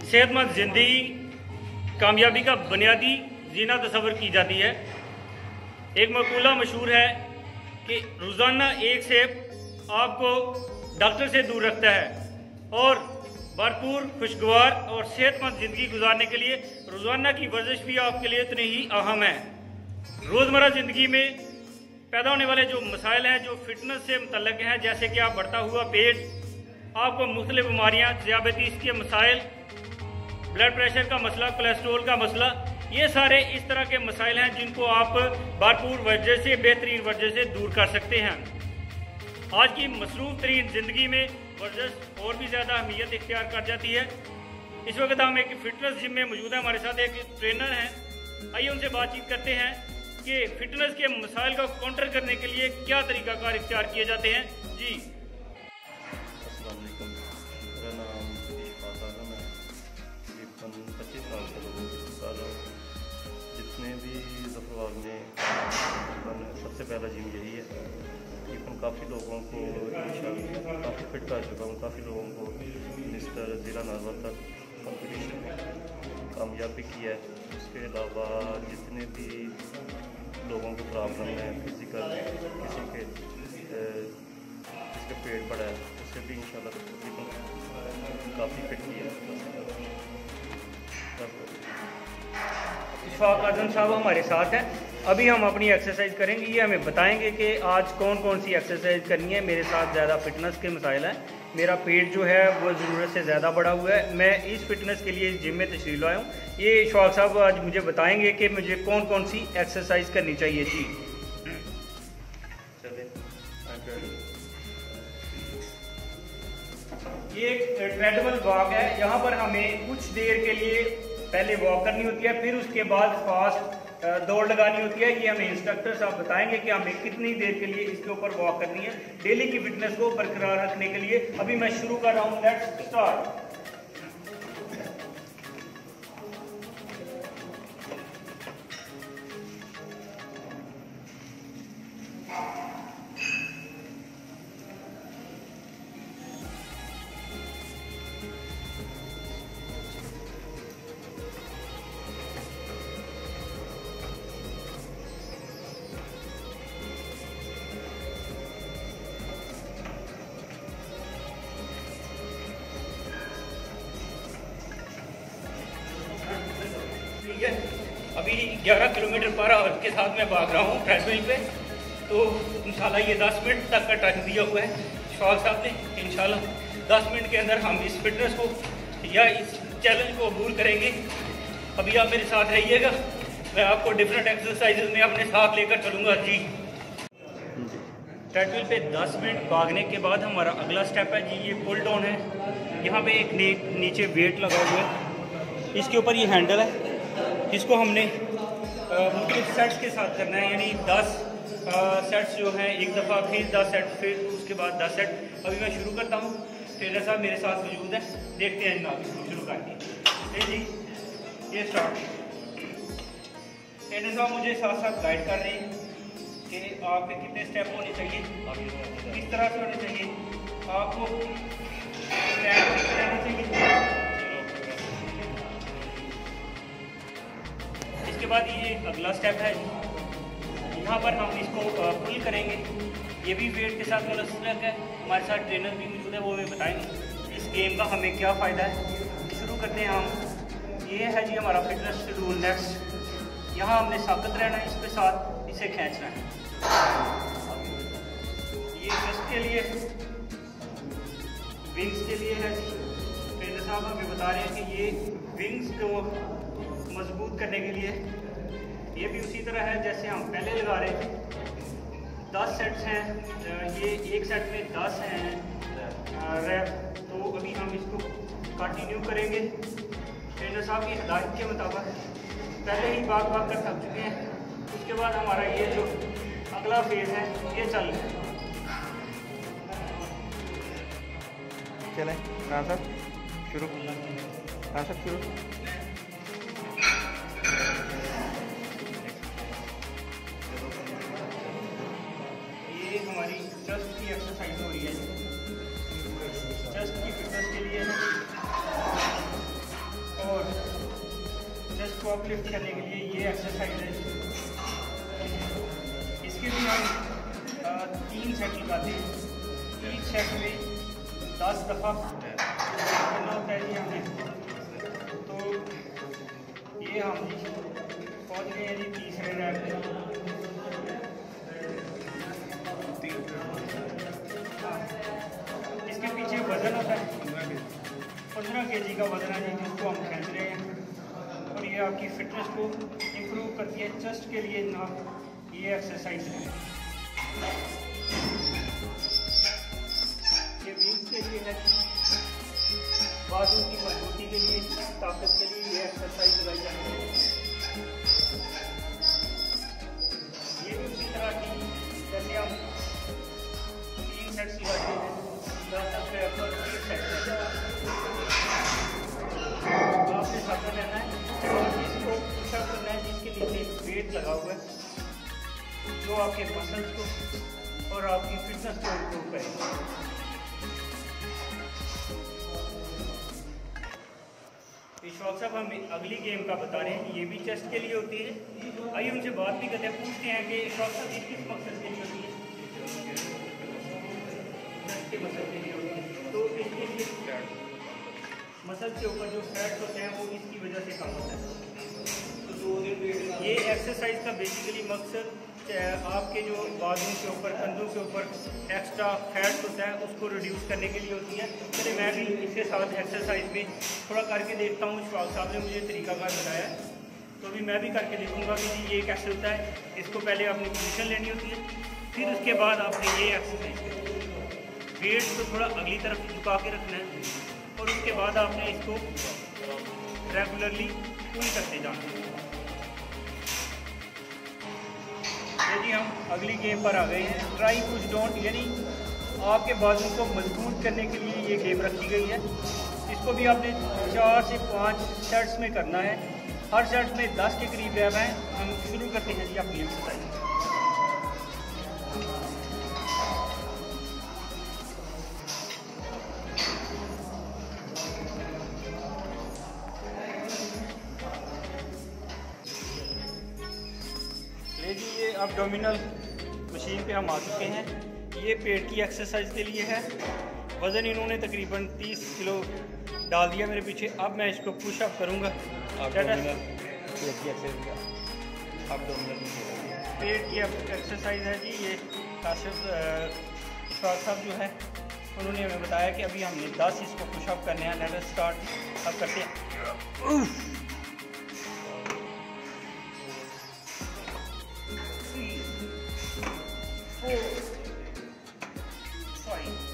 सेहतमंद ज़िंदगी कामयाबी का बुनियादी जीना तस्वर की जाती है। एक मकूला मशहूर है कि रोज़ाना एक सेब आपको डॉक्टर से दूर रखता है और भरपूर खुशगवार और सेहतमंद ज़िंदगी गुजारने के लिए रोज़ाना की वर्जिश भी आपके लिए इतनी ही अहम है। रोज़मर्रा ज़िंदगी में पैदा होने वाले जो मसाइल हैं जो फिटनेस से मुतल्लिक़ हैं, जैसे कि आप बढ़ता हुआ पेट, आपको मुख्तलिफ बीमारियाँ, ज़ियाबतीस के मसाइल, ब्लड प्रेशर का मसला, कोलेस्ट्रोल का मसला, ये सारे इस तरह के मसाइल हैं जिनको आप भरपूर वर्जिश से, बेहतरीन वर्जिश से दूर कर सकते हैं। आज की मसरूफ़ तरीन ज़िंदगी में वर्जिश और भी ज़्यादा अहमियत इख्तियार कर जाती है। इस वक्त हम एक फिटनेस जिम में मौजूद हैं, हमारे साथ एक ट्रेनर हैं। आइए उनसे बातचीत करते हैं कि फिटनेस के मसाइल को काउंटर करने के लिए क्या तरीक़ाकार इख्तियार किए जाते हैं। जी, अस्सलाम वालेकुम। मेरा नाम इशफाक आज़म है। तकरीबन 25 साल से लोगों की अस्पताल हूँ। जितने भी जफरबाग में सबसे पहला जिम यही है। तकरीबन काफ़ी लोगों को काफ़ी फिट कर चुका हूँ। काफ़ी लोगों को मिनिस्टर ज़िला नाजर तक कॉम्पिटिशन में कामयाबी की है। उसके अलावा जितने भी लोगों को प्रॉब्लम है फिज़िकल, किसी के जिसका पेट बड़ा है, उससे भी इंशाल्लाह तकरीबन काफ़ी फिट किया है। इशफाक आज़म साहब हमारे साथ हैं। अभी हम अपनी एक्सरसाइज करेंगे, ये हमें बताएंगे कि आज कौन कौन सी एक्सरसाइज करनी है। मेरे साथ ज़्यादा फिटनेस के मसाइल हैं, मेरा पेट जो है वो ज़रूरत से ज़्यादा बढ़ा हुआ है। मैं इस फिटनेस के लिए जिम में तशरीफ़ लाया हूँ। ये इशफाक साहब आज मुझे बताएंगे कि मुझे कौन कौन सी एक्सरसाइज करनी चाहिए। जी, ये एक ट्रेडमिल वॉक है। यहाँ पर हमें कुछ देर के लिए पहले वॉक करनी होती है, फिर उसके बाद फास्ट दौड़ लगानी होती है। ये हमें इंस्ट्रक्टर साहब बताएंगे कि हमें कितनी देर के लिए इसके ऊपर वॉक करनी है डेली की फिटनेस को बरकरार रखने के लिए। अभी मैं शुरू कर रहा हूँ, लेट्स स्टार्ट। अभी 11 किलोमीटर पर आवर के साथ मैं भाग रहा हूँ ट्रेडमिल पे। तो इंशाल्लाह ये 10 मिनट तक का टाइम दिया हुआ है शौक साहब ने। इंशाल्लाह 10 मिनट के अंदर हम इस फिटनेस को या इस चैलेंज को अबूल करेंगे। अभी आप मेरे साथ रहिएगा, मैं आपको डिफरेंट एक्सरसाइजेज में अपने साथ लेकर चलूँगा। जी, ट्रेडमिल पे 10 मिनट भागने के बाद हमारा अगला स्टेप है जी, ये पुल डाउन है। यहाँ पे एक नीचे वेट लगा हुआ है, इसके ऊपर ये हैंडल है जिसको हमने मुख्तलिफ सेट्स के साथ करना है, यानी 10 सेट्स जो हैं एक दफ़ा, फिर 10 सेट, फिर उसके बाद 10 सेट। अभी मैं शुरू करता हूँ। ट्रेनर साहब मेरे साथ मौजूद हैं, देखते हैं जनाब इसको शुरू करके। जी, ये स्टार्ट। ट्रेनर साहब मुझे साथ साथ गाइड कर रहे हैं कि आपके कितने स्टेप होने चाहिए, किस तरह से होने चाहिए, आपको रहना चाहिए। इसके बाद ये अगला स्टेप है, यहाँ पर हम इसको पुल करेंगे। ये भी वेट के साथ वाला स्टेप है। हमारे साथ ट्रेनर भी मौजूद है, वो हमें बताएंगे इस गेम का हमें क्या फ़ायदा है। शुरू करते हैं हम। ये है जी हमारा फिटनेस शेड्यूल। नेक्स्ट, यहाँ हमने साबित रहना है, इसके साथ इसे खींचना है। ये चेस्ट के लिए, विंग्स के लिए है जी। ट्रेनर साहब हमें बता रहे हैं कि ये विंग्स को मजबूत करने के लिए। ये भी उसी तरह है जैसे हम पहले लगा रहे थे। 10 सेट्स हैं, ये एक सेट में 10 हैं रैप। तो अभी हम इसको कंटिन्यू करेंगे ट्रेनर साहब की हिदायत के मुताबिक। पहले ही भाग कर थक चुके हैं। उसके बाद हमारा ये जो अगला फेज है ये चल रहा है। चलें कहाँ साहब शुरू, कहाँ साहब शुरू। ये हमारी चेस्ट की एक्सरसाइज हो रही है। चेस्ट की फिटनेस के लिए स्क्वाट लिफ्ट करने के लिए ये एक्सरसाइज है। इसके भी हम 3 सेट लगाते हैं। ईच सेट में 10 दफ़ा करना होता है जी हमें। तो ये हम जी पहुँच गए हैं जी तीसरे रैप पे। इसके पीछे वज़न होता है 15 kg का वज़न है जी, जिसको हम खींच रहे हैं। और ये आपकी फिटनेस को इम्प्रूव करती है। चेस्ट के लिए जनाब ये एक्सरसाइज है। ये विंग्स के लिए है, बाजू की मजबूती के लिए, ताकत के लिए ये एक्सरसाइज लगाई जाती है। ये भी उसी तरह की जैसे हम 3 सेट्स लगाते हैं, 10 सेट पर 1 सेट आपने साथ लेना है और इसको पुशअप करना है जिसके नीचे वेट लगा हुआ है, जो आपके मसल्स को और आपकी फिटनेस को इम्प्रूव करेगा। इशफाक साहब हमें अगली गेम का बता रहे हैं, ये भी चेस्ट के लिए होती है। आइए उनसे बात भी करते हैं, पूछते हैं कि इशफाक साहब ये किस मकसद के लिए होती है? चेस्ट के मकसद के लिए होती है। तो इसके लिए मसल के ऊपर जो फैट्स होते हैं वो इसकी वजह से कम होता है। ये एक्सरसाइज का बेसिकली मकसद आपके जो बाजू के ऊपर, कंधों के ऊपर एक्स्ट्रा फैट्स होता है उसको रिड्यूस करने के लिए होती है। चलिए मैं भी इसके साथ एक्सरसाइज में थोड़ा करके देखता हूँ। इशफाक साहब ने मुझे तरीकाकार बताया है, तो अभी मैं भी करके देखूँगा कि ये कैसे होता है। इसको पहले आपने पोजीशन लेनी होती है, फिर उसके बाद आपने ये एक्सरसाइज करनी है। वेट को थोड़ा अगली तरफ झुका के रखना है और उसके बाद आपने इसको रेगुलरली पुल करते जाना है। जी हम अगली गेम पर आ गए हैं, ट्राई पुश डोंट, यानी आपके बाजू को मजबूत करने के लिए ये गेम रखी गई है। इसको भी आपने 4 से 5 सेट्स में करना है। हर सेट में 10 के करीब रैप हैं। हम शुरू करते हैं जी अपनी एक्सरसाइज। ये एब्डोमिनल मशीन पे हम आ चुके हैं। ये पेट की एक्सरसाइज के लिए है। वज़न इन्होंने तकरीबन 30 किलो डाल दिया मेरे पीछे। अब मैं इसको पुश अप करूँगा। पेट की एक्सरसाइज है जी। ये काशिफ साहब जो है उन्होंने हमें बताया कि अभी हमने 10 इसको पुश अप करने हैं। Let us start. अब करते हैं। 4 5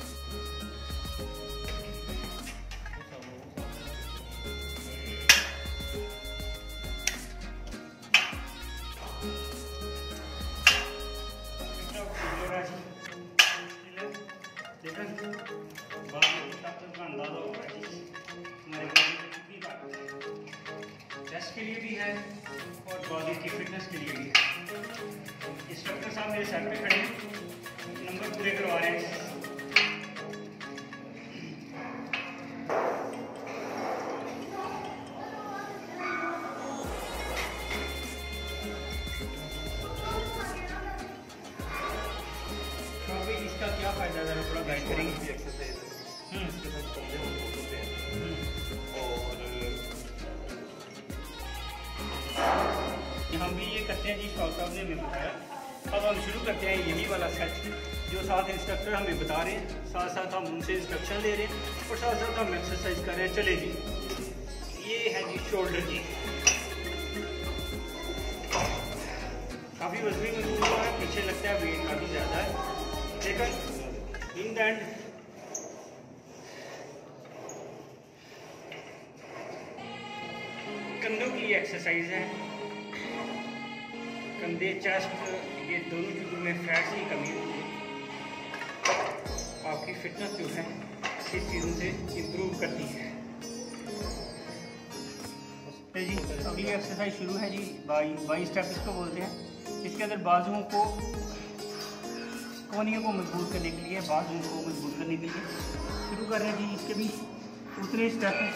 चेस्ट के लिए भी है और बॉडी की फिटनेस के लिए भी है। इंस्ट्रक्टर साहब मेरे सर पे खड़े हैं, नंबर पूरे करवा रहे हैं। तो अभी इसका क्या फ़ायदा है, थोड़ा गाइड करेंगे। हम भी ये करते हैं जी, इशफाक साहब ने हमें बताया। अब हम शुरू करते हैं यही वाला सेट जो साथ इंस्ट्रक्टर हमें बता रहे हैं, साथ साथ हम उनसे इंस्ट्रक्शन ले रहे हैं और साथ साथ हम एक्सरसाइज कर रहे हैं। चले जी, ये है जी शोल्डर जी। काफ़ी वजनी मजबूत हुआ है, पीछे लगता है वेट काफ़ी ज़्यादा है, लेकिन इन द एंड कंधों की एक्सरसाइज है। कंधे, चेस्ट, ये दोनों चीज़ों में फैट्स की कमी होती है। आपकी फिटनेस जो है इस चीज़ों से इम्प्रूव करती है। जी अगली एक्सरसाइज शुरू है जी। बाई स्टेप इसको बोलते हैं। इसके अंदर बाजुओं को, कोहनियों को मजबूत करने के लिए, बाजुओं को मजबूत करने के लिए शुरू कर रहे हैं जी। इसके भी उतने स्टेप हैं।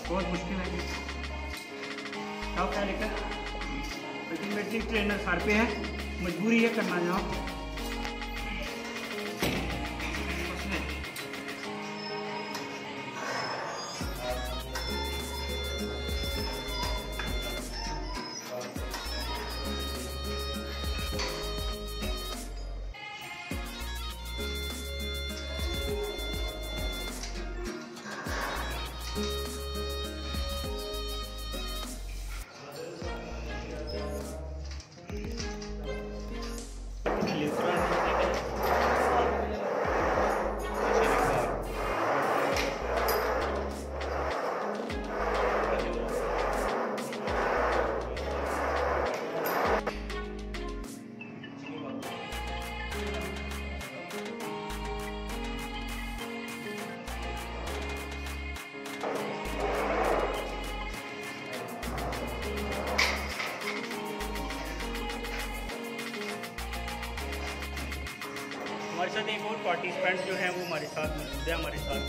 बहुत मुश्किल है टफ है, लेकिन अल्टीमेटली ट्रेनर सर पे है, मजबूरी है करना जहाँ। हमारे साथ एक और पार्टिसिपेंट जो हैं वो हमारे साथ मौजूद है। हमारे साथ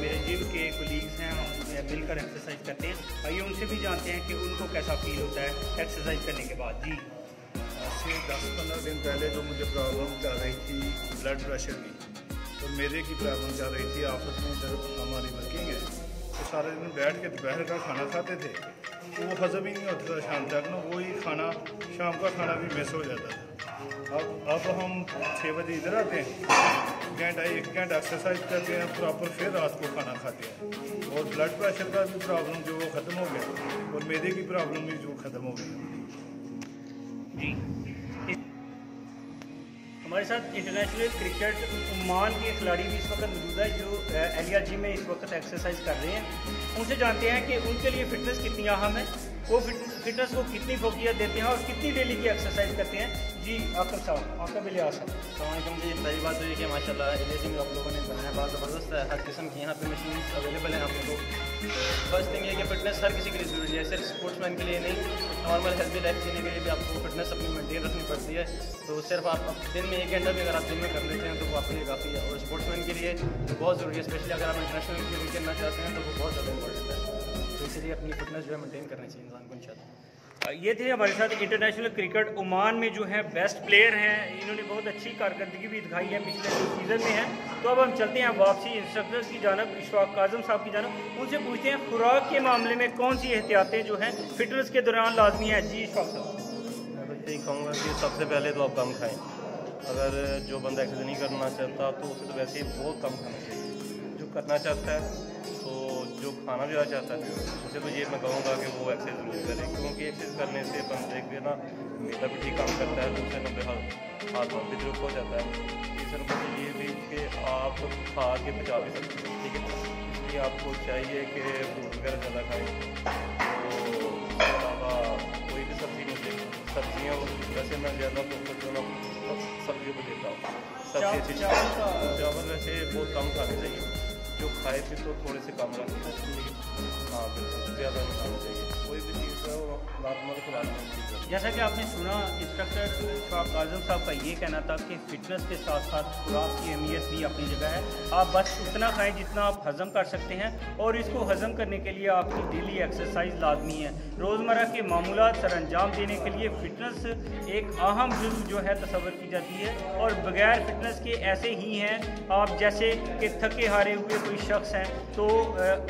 मेरे जिम के कोलीग्स हैं, हम मिलकर एक्सरसाइज करते हैं। आइए उनसे भी जानते हैं कि उनको कैसा फील होता है एक्सरसाइज करने के बाद। जी, आज से 10-15 दिन पहले जो मुझे प्रॉब्लम चल रही थी ब्लड प्रेशर की, तो मेरे की प्रॉब्लम चल रही थी आपस में। जब हमारी वर्किंग है तो सारे दिन बैठ के दोपहर का खाना खाते थे, तो वो हजम ही नहीं होता था शाम तक ना, वही खाना शाम का खाना भी मिस हो जाता था। अब हम 6 बजे इधर आते हैं, एक घंटा एक्सरसाइज करते हैं प्रॉपर, फिर रात को खाना खाते हैं। और ब्लड प्रेशर का भी प्रॉब्लम जो वो ख़त्म हो गया, और मैदे की प्रॉब्लम भी जो ख़त्म हो गई। जी, हमारे साथ इंटरनेशनल क्रिकेट ओमान के खिलाड़ी भी इस वक्त मौजूद है, जो एलिया जिम में इस वक्त एक्सरसाइज कर रहे हैं। उनसे जानते हैं कि उनके लिए फ़िटनेस कितनी अहम है, वो फिटनेस को कितनी फोकियत देते हैं और कितनी डेली की एक्सरसाइज करते हैं। जी आकब साहब, आपका भी लिहाज अस्सलाम जी। पहली बात तो ये कि माशाल्लाह एलिया जिम आप लोगों ने बनाया बहुत ज़बरदस्त है, हर किस्म की यहाँ पे मशीन अवेलेबल हैं आप लोगों को। फर्स्ट थिंग ये कि फिटनेस हर किसी के लिए ज़रूरी है, सिर्फ स्पोर्ट्समैन के लिए नहीं, नॉर्मल हेल्थी लाइफ जीने के लिए भी आपको फिटनेस अपनी मेंटेन रखनी पड़ती है। तो सिर्फ आप दिन में 1 घंटा भी अगर आप जिम में कर लेते हैं तो वो आपके लिए काफ़ी है, और स्पोर्ट्समैन के लिए तो बहुत ज़रूरी है, स्पेशली अगर आप इंटरनेशनल क्रिकेट खेलना चाहते हैं तो वो बहुत ज़्यादा इंपॉर्टेंट है। तो इसलिए अपनी फिटनेस जो है मेंटेन करनी चाहिए इंसान को इंशाल्लाह। ये थे हमारे साथ इंटरनेशनल क्रिकेट ओमान में जो है बेस्ट प्लेयर हैं, इन्होंने बहुत अच्छी कारकर्दगी भी दिखाई है पिछले सीज़न में है। तो अब हम चलते हैं वापसी इंस्ट्रक्टर की जानब, इशफाक काज़म साहब की जानब, उनसे पूछते हैं खुराक के मामले में कौन सी एहतियातें जो हैं फिटनेस के दौरान लाजमी है। जी इशफाक साहब। मैं बस यही कहूँगा कि सबसे पहले तो आप कम खाएँ। अगर जो बंदा एक्सरसाइज नहीं करना चाहता तो उसे तो वैसे ही बहुत कम खाना चाहिए। जो करना चाहता है तो जो खाना भी चाहता है उसे तो ये मैं कहूँगा कि वो एक्सरसाइज जरूर करे, क्योंकि एक्सरसाइज करने से बंदे के ना मेरा भी ठीक काम करता है, दूसरे नंबर हाथ भी दुरुस्त हो जाता है। तीसरे नंबर ये भी कि आप खा के बचा भी सकते हैं, ठीक है। इसलिए आपको चाहिए कि फ्रूट वगैरह ज़्यादा खाएँ। तो इसके अलावा कोई भी सब्ज़ी नहीं देती, सब्ज़ियाँ वैसे मैं ज़्यादा फोकस जो ना सब्जियों पर देता हूँ। सब्जी चावल वैसे बहुत कम खाने चाहिए, जो खाए थे तो थोड़े से कम रखना चाहिए। हाँ बिल्कुल, ज़्यादा नहीं खाना चाहिए, कोई भी चीज़ है वो नॉर्मल खिलानी चाहिए। जैसा कि आपने सुना इंस्ट्रक्टर इशफाक काज़म साहब का ये कहना था कि फ़िटनेस के साथ साथ खुराक की अहमियत भी अपनी जगह है। आप बस उतना खाएं जितना आप हज़म कर सकते हैं, और इसको हज़म करने के लिए आपकी डेली एक्सरसाइज लाजमी है। रोज़मर्रा के मामूलात सर अंजाम देने के लिए फ़िटनेस एक अहम जुज़्व जो है तस्वर की जाती है, और बगैर फ़िटनेस के ऐसे ही हैं आप जैसे कि थके हारे हुए कोई शख्स हैं। तो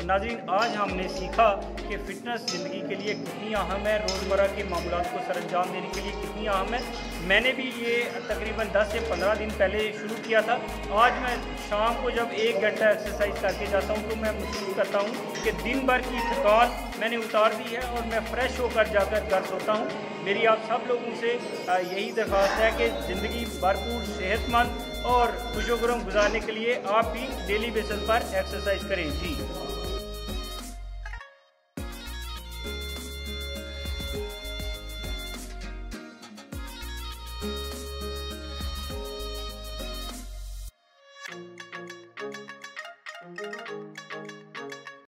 नाज़रीन, आज हमने सीखा कि फ़िटनेस ज़िंदगी के लिए कितनी अहम है, रोज़मर्रा के मामूलात को सर अंजाम देने के लिए कितनी अहम है। मैंने भी ये तकरीबन 10 से 15 दिन पहले शुरू किया था। आज मैं शाम को जब 1 घंटा एक्सरसाइज करके जाता हूँ तो मैं महसूस करता हूँ कि दिन भर की थकान मैंने उतार दी है और मैं फ़्रेश होकर जाकर घर सोता हूँ। मेरी आप सब लोगों से यही दरख्वास्त है कि ज़िंदगी भरपूर सेहतमंद और खुशो खुशोगरम गुजारने के लिए आप भी डेली बेसिस पर एक्सरसाइज करें। जी।